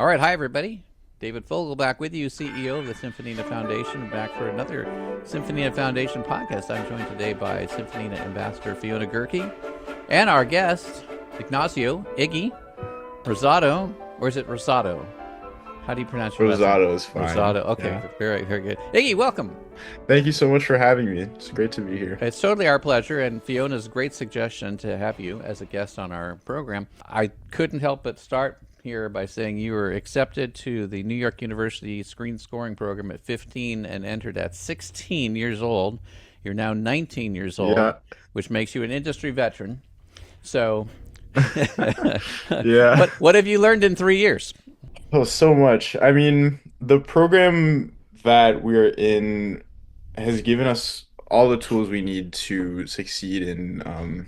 right, hi everybody. David Fogel back with you, CEO of the Symphonina Foundation, back for another Symphonina Foundation podcast. I'm joined today by Symphonina Ambassador Fiona Gehrke and our guest, Ignacio Iggy Rosado, or is it Rosado? How do you pronounce your last name? Rosado is fine. Rosado, okay, Yeah. very, very good. Iggy, welcome. Thank you so much for having me. It's great to be here. It's totally our pleasure, and Fiona's great suggestion to have you as a guest on our program. I couldn't help but start here by saying you were accepted to the New York University Screen Scoring program at 15 and entered at 16 years old. You're now 19 years old, Yeah. which makes you an industry veteran. So, Yeah. what have you learned in 3 years? Oh, so much. I mean, the program that we're in has given us all the tools we need to succeed in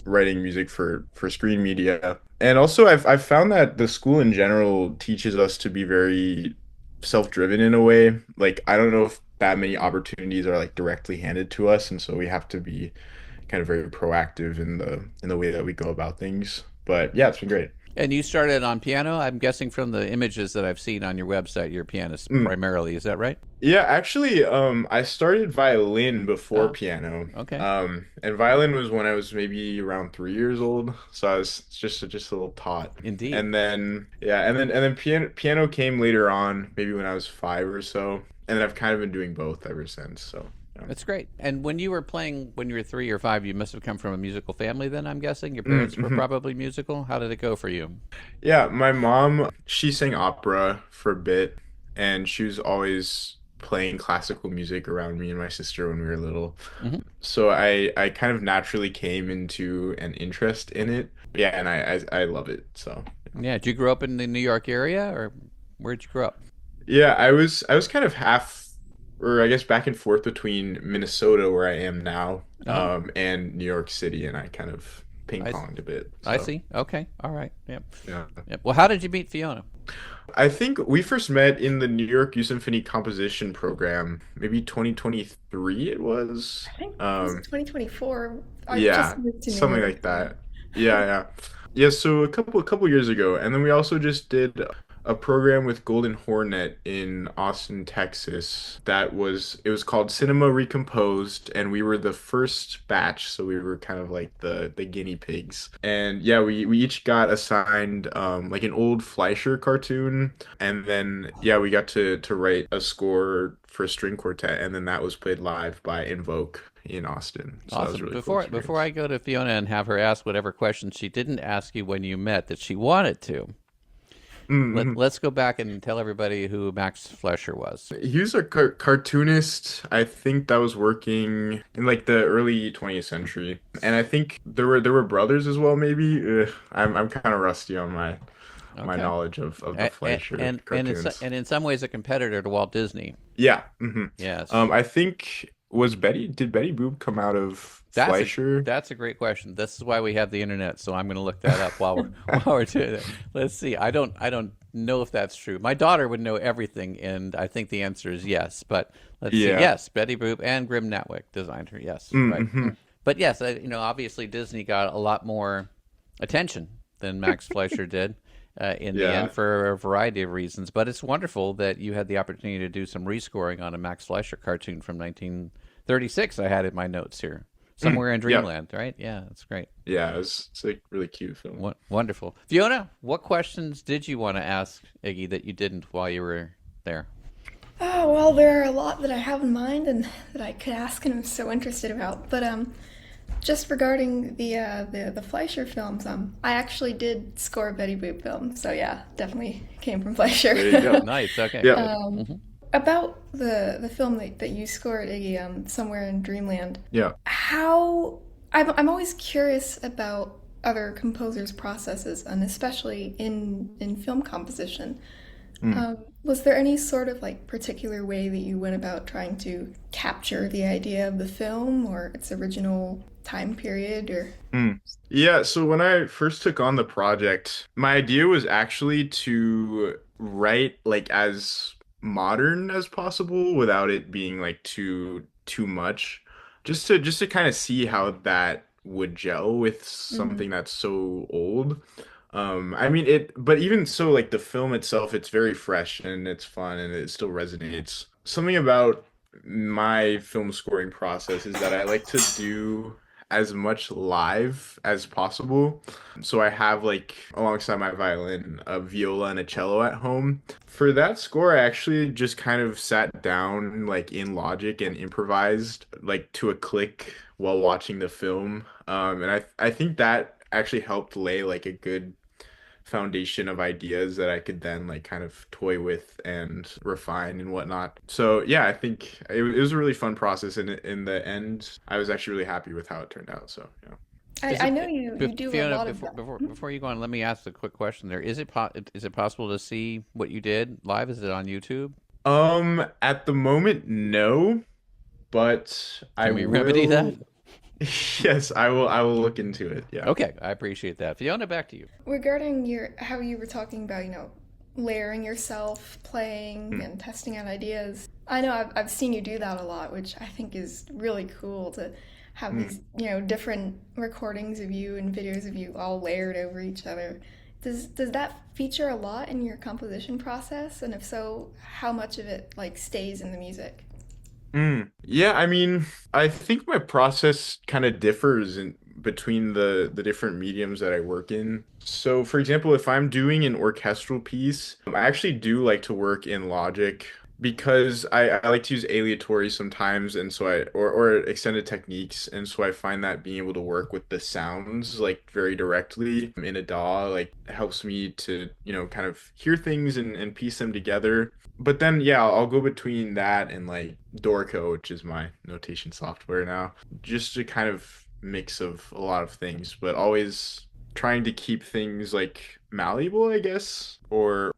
writing music for screen media. And also, I've found that the school in general teaches us to be very self-driven in a way. Like, I don't know if that many opportunities are like directly handed to us, and so we have to be kind of very proactive in the way that we go about things. But yeah, it's been great. And you started on piano. I'm guessing from the images that I've seen on your website, you're a pianist primarily. Is that right? Yeah, actually, I started violin before Oh, piano. okay. And violin was when I was maybe around 3 years old, so I was just a little tot. Indeed. And then yeah, and then piano came later on, maybe when I was 5 or so, and then I've kind of been doing both ever since. So yeah. That's great. And when you were playing, when you were 3 or 5, you must have come from a musical family then, I'm guessing? Your parents were probably musical? How did it go for you? Yeah, my mom, she sang opera for a bit, and she was always playing classical music around me and my sister when we were little. Hmm. So I kind of naturally came into an interest in it. Yeah, and I love it. So Yeah. Did you grow up in the New York area, or where'd you grow up? yeah, I was kind of half, or I guess back and forth between Minnesota, where I am now, Oh, and New York City, and I kind of ping I, s- ponged a bit. I So see. Okay. All right. Yep. yeah. Yep. Well, how did you meet Fiona? I think we first met in the New York Youth Symphony composition program, maybe 2023 it was. I think it was 2024. I Yeah, just moved to New something York. like that. Yeah, yeah. Yeah, so a couple years ago, and then we also just did a program with Golden Hornet in Austin, Texas. It was called Cinema Recomposed, and we were the first batch, so we were kind of like the guinea pigs. And yeah, we each got assigned like an old Fleischer cartoon, and then yeah, we got to write a score for a string quartet, and then that was played live by Invoke in Austin. So that was a Awesome. really cool Before I experience. go to Fiona and have her ask whatever questions she didn't ask you when you met that she wanted to, Mm-hmm. let's go back and tell everybody who Max Fleischer was. He was a cartoonist, I think, that was working in like the early 20th century, and I think there were brothers as well. Maybe I'm kind of rusty on my Okay. knowledge of the Fleischer cartoons. And in some ways a competitor to Walt Disney. Yeah. Hmm. Yes. I think did Betty Boop come out of That's a Fleischer? that's a great question. This is why we have the internet, so I'm going to look that up while we're while we're doing it. Let's see. I don't know if that's true. My daughter would know everything, and I think the answer is yes. But let's see. Yeah. Yes, Betty Boop and Grim Natwick designed her. Yes, right. Mm-hmm. But yes, obviously Disney got a lot more attention than Max Fleischer did in the Yeah. end for a variety of reasons. But it's wonderful that you had the opportunity to do some rescoring on a Max Fleischer cartoon from 1936. I had in my notes here. Somewhere in Yeah. Dreamland, right? Yeah, that's great. Yeah. It's like really cute film. Wonderful. Fiona, what questions did you want to ask Iggy that you didn't while you were there? Oh, well, there are a lot that I have in mind and that I could ask and I'm so interested about. But just regarding the Fleischer films, I actually did score a Betty Boop film, so yeah, definitely came from Fleischer. There you go. Nice. Okay, Yeah. good. About the film that you scored, Iggy, Somewhere in Dreamland. Yeah. How I'm always curious about other composers' processes, and especially in film composition. Was there any sort of like particular way that you went about trying to capture the idea of the film or its original time period or Mm. Yeah, so when I first took on the project, my idea was actually to write like as modern as possible without it being like too much. Just to kind of see how that would gel with Mhm. something that's so old. I mean but even so, like the film itself, it's very fresh and it's fun and it still resonates. Something about my film scoring process is that I like to do as much live as possible. So I have like alongside my violin, a viola and a cello at home. For that score, I actually just kind of sat down like in Logic and improvised like to a click while watching the film. And I think that actually helped lay like a good foundation of ideas that I could then like kind of toy with and refine and whatnot. So yeah, I think it was a really fun process, and in the end, I was actually really happy with how it turned out. So yeah. Is I it know you do a Fiona? lot of that. Before you go on, let me ask a quick question. There is it possible to see what you did live? Is it on YouTube? At the moment, no, but I Can we remedy that? will. Yes, I will. I will look into it. Yeah. Okay, I appreciate that. Fiona, back to you. Regarding your how you were talking about, layering yourself, playing Hmm. and testing out ideas. I know I've seen you do that a lot, which I think is really cool to have Hmm. these, different recordings of you and videos of you all layered over each other. Does that feature a lot in your composition process? And if so, how much of it like stays in the music? Mm. Yeah, I mean, I think my process kind of differs in between the different mediums that I work in. So, for example, if I'm doing an orchestral piece, I actually do like to work in Logic because I like to use aleatory sometimes, and so or extended techniques, and so I find that being able to work with the sounds like very directly in a DAW like helps me to, kind of hear things and piece them together. But then, yeah, I'll go between that and like Dorco, which is my notation software now, just a kind of mix of a lot of things, but always trying to keep things like malleable, I guess, or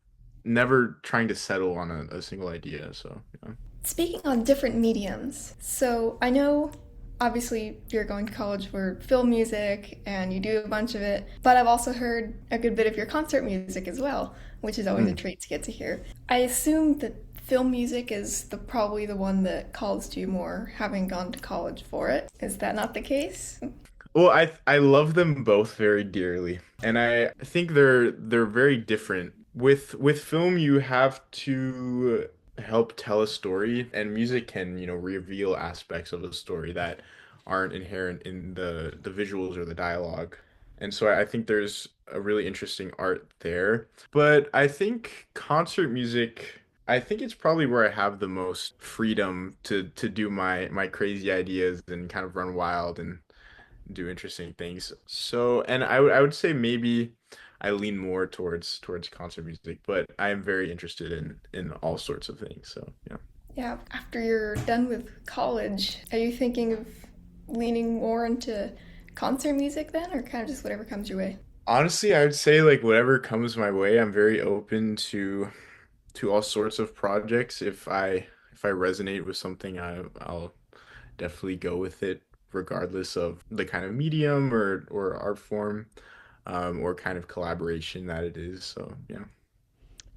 never trying to settle on a single idea. So, yeah. Speaking on different mediums, so I know obviously you're going to college for film music and you do a bunch of it, but I've also heard a good bit of your concert music as well, which is always a Mm. treat to get to hear. I assume that film music is probably the one that calls to you more, having gone to college for it. Is that not the case? Well, I love them both very dearly, and I think they're very different. With film, you have to help tell a story, and music can, reveal aspects of a story that aren't inherent in the visuals or the dialogue. And so I think there's a really interesting art there. But I think concert music, I think it's probably where I have the most freedom to do my crazy ideas and kind of run wild and do interesting things. So, and I would say maybe I lean more towards concert music, but I am very interested in all sorts of things. So, yeah. Yeah, after you're done with college, are you thinking of leaning more into concert music then, or kind of just whatever comes your way? Honestly, I would say like whatever comes my way, I'm very open to all sorts of projects. If I resonate with something, I'll definitely go with it regardless of the kind of medium or art form, or kind of collaboration that it is. So yeah.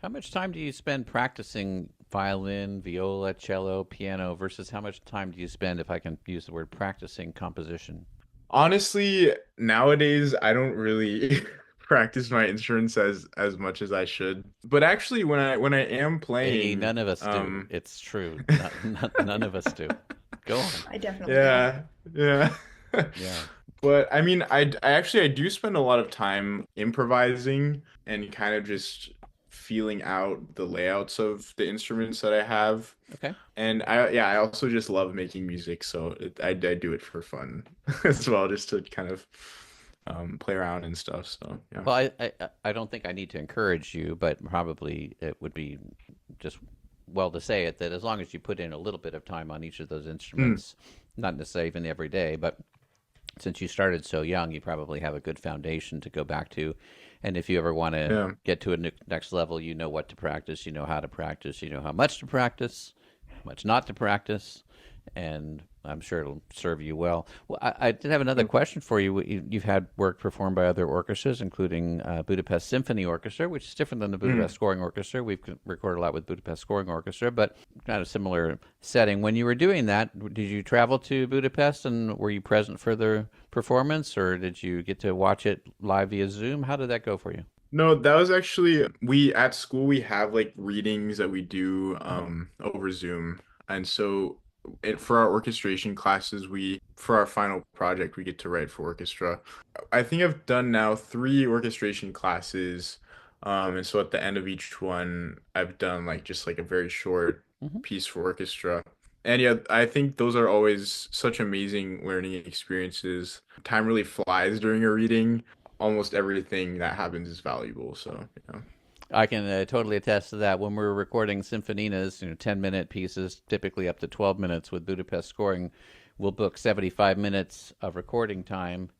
How much time do you spend practicing violin, viola, cello, piano versus how much time do you spend, if I can use the word, practicing composition? Honestly, nowadays I don't really practice my instruments as much as I should. But actually when I am Iggy, playing, none of us do. It's true. None of us do. Go on. I definitely don't. yeah, yeah. Yeah. But I mean, I do spend a lot of time improvising and kind of just feeling out the layouts of the instruments that I have. Okay. And I also just love making music, so I do it for fun as well, just to kind of play around and stuff. So yeah. Well, I don't think I need to encourage you, but probably it would be just well to say it that as long as you put in a little bit of time on each of those Mm, instruments, not necessarily even every day, but since you started so young, you probably have a good foundation to go back to. And if you ever want to yeah. get to a next level, you know what to practice, you know how to practice, you know how much to practice, how much not to practice, and I'm sure it'll serve you well. Well, I did have another question for you. You've had work performed by other orchestras, including Budapest Symphony Orchestra, which is different than the Budapest Scoring Orchestra. We've recorded a lot with Budapest Scoring Orchestra, but kind of similar setting. When you were doing that, did you travel to Budapest and were you present for the performance, or did you get to watch it live via Zoom? How did that go for you? No, that was actually we at school we have like readings that we do Oh, over Zoom. And so for our orchestration classes, we for our final project we get to write for orchestra. I think I've done now three orchestration classes. And so at the end of each one, I've done like just like a very short hmm. piece for orchestra. And yeah, I think those are always such amazing learning experiences. Time really flies during a reading. Almost everything that happens is valuable. So, yeah. I can totally attest to that. When we're recording symphoninas, 10-minute pieces, typically up to 12 minutes with Budapest scoring, we'll book 75 minutes of recording time,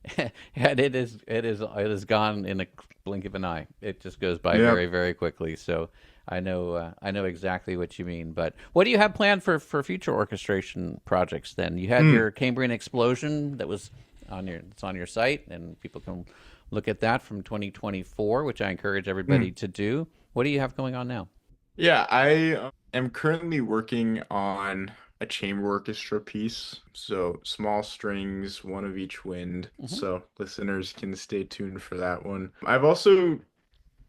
and it is gone in a blink of an eye. It just goes by Yeah. very, very quickly. So I know exactly what you mean. But what do you have planned for future orchestration projects? Then you had Mm, your Cambrian Explosion that was on your site, and people can look at that from 2024, which I encourage everybody mm. to do. What do you have going on now? Yeah, I am currently working on a chamber orchestra piece. So small strings, one of each wind. Hmm. So listeners can stay tuned for that one. I've also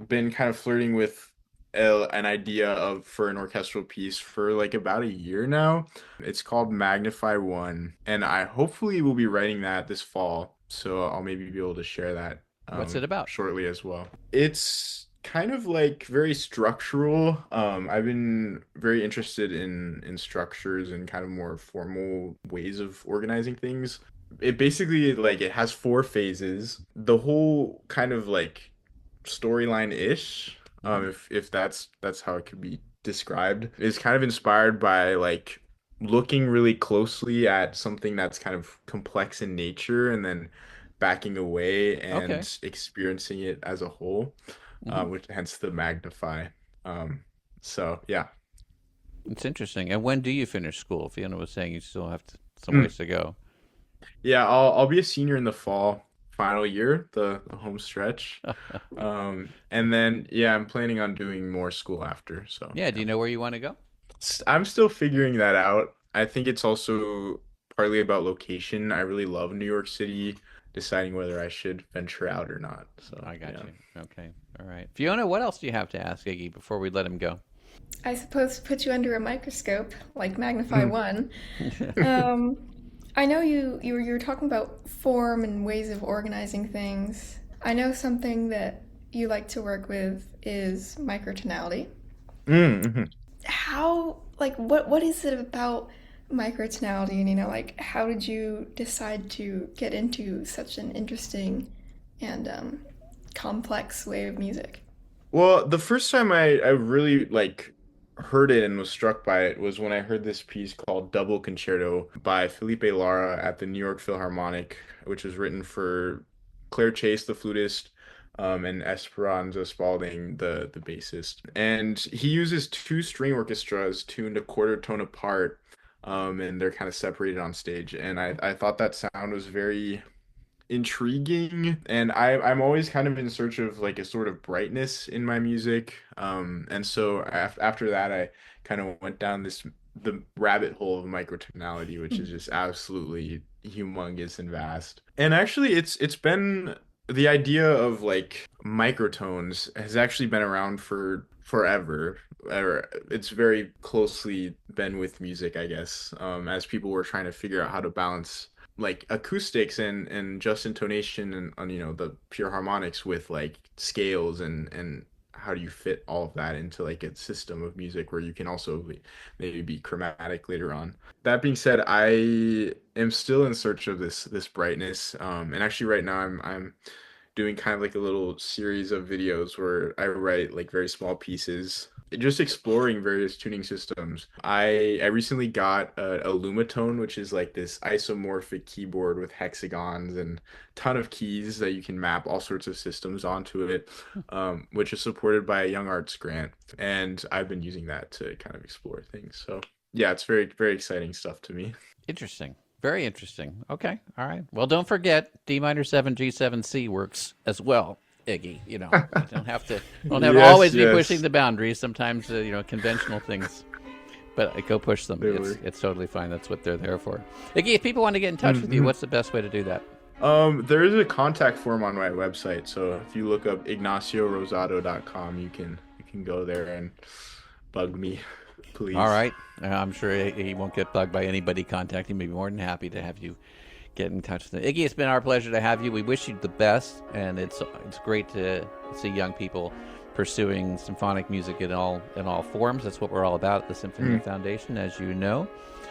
been kind of flirting with an idea of for an orchestral piece for like about a year now. It's called Magnify One, and I hopefully will be writing that this fall. So I'll maybe be able to share that What's it about? shortly as well. It's kind of like very structural. I've been very interested in structures and kind of more formal ways of organizing things. It basically like it has four phases. The whole kind of like storyline-ish, Hmm. if that's how it could be described, is kind of inspired by like looking really closely at something that's kind of complex in nature and then backing away Okay. and experiencing it as a whole, Hmm. which hence the magnify. Um, so yeah. It's interesting. And when do you finish school? Fiona was saying you still have some Mm. ways to go. Yeah, I'll be a senior in the fall, final year, the home stretch. And then yeah, I'm planning on doing more school after. So Yeah. Do yeah. you know where you want to go? I'm still figuring that out. I think it's also partly about location. I really love New York City, deciding whether I should venture out or not. So I got yeah. you. Okay. All right. Fiona, what else do you have to ask Iggy before we let him go? I suppose to put you under a microscope, like Magnify Mm. One. Um, I know you were talking about form and ways of organizing things. I know something that you like to work with is microtonality. Mhm. How like what is it about microtonality, and like how did you decide to get into such an interesting and complex way of music? Well, the first time I really like heard it and was struck by it was when I heard this piece called Double Concerto by Felipe Lara at the New York Philharmonic, which was written for Claire Chase, the flutist, and Esperanza Spalding, the bassist. And he uses two string orchestras tuned a quarter tone apart, and they're kind of separated on stage. And I thought that sound was very intriguing, and I'm always kind of in search of like a sort of brightness in my music, and so after that I kind of went down the rabbit hole of microtonality, which is just absolutely humongous and vast. And actually it's been the idea of like microtones has actually been around for forever, or it's very closely been with music, I guess, as people were trying to figure out how to balance like acoustics and just intonation and the pure harmonics with like scales and how do you fit all of that into like a system of music where you can also maybe be chromatic later on. That being said, I am still in search of this brightness, and actually right now I'm doing kind of like a little series of videos where I write like very small pieces, just exploring various tuning systems. I recently got a Lumatone, which is like this isomorphic keyboard with hexagons and ton of keys that you can map all sorts of systems onto it, which is supported by a YoungArts grant. And I've been using that to kind of explore things. So yeah, it's very, very exciting stuff to me. Interesting. Very interesting. Okay. All right. Well, don't forget D minor 7 G7C works as well, Iggy. You don't have to always be pushing the boundaries. Sometimes conventional things, but go push them. It's totally fine. That's what they're there for. Iggy, if people want to get in touch with you, what's the best way to do that? There is a contact form on my website. So if you look up IgnacioRosado.com, you can go there and bug me, please. All right. I'm sure he won't get bugged by anybody contacting me. Be more than happy to have you get in touch with him. Iggy, it's been our pleasure to have you. We wish you the best, and it's great to see young people pursuing symphonic music in all forms. That's what we're all about at the Symphonina Foundation, as you know.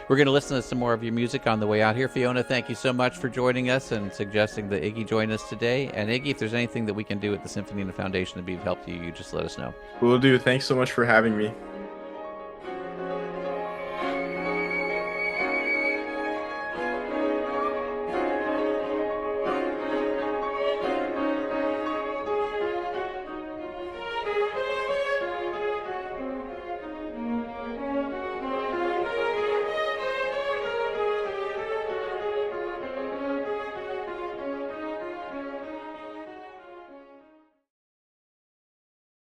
We're going to listen to some more of your music on the way out here. Fiona, thank you so much for joining us and suggesting that Iggy join us today. And Iggy, if there's anything that we can do at the Symphonina Foundation to be of help to you, you just let us know. Will do. Thanks so much for having me.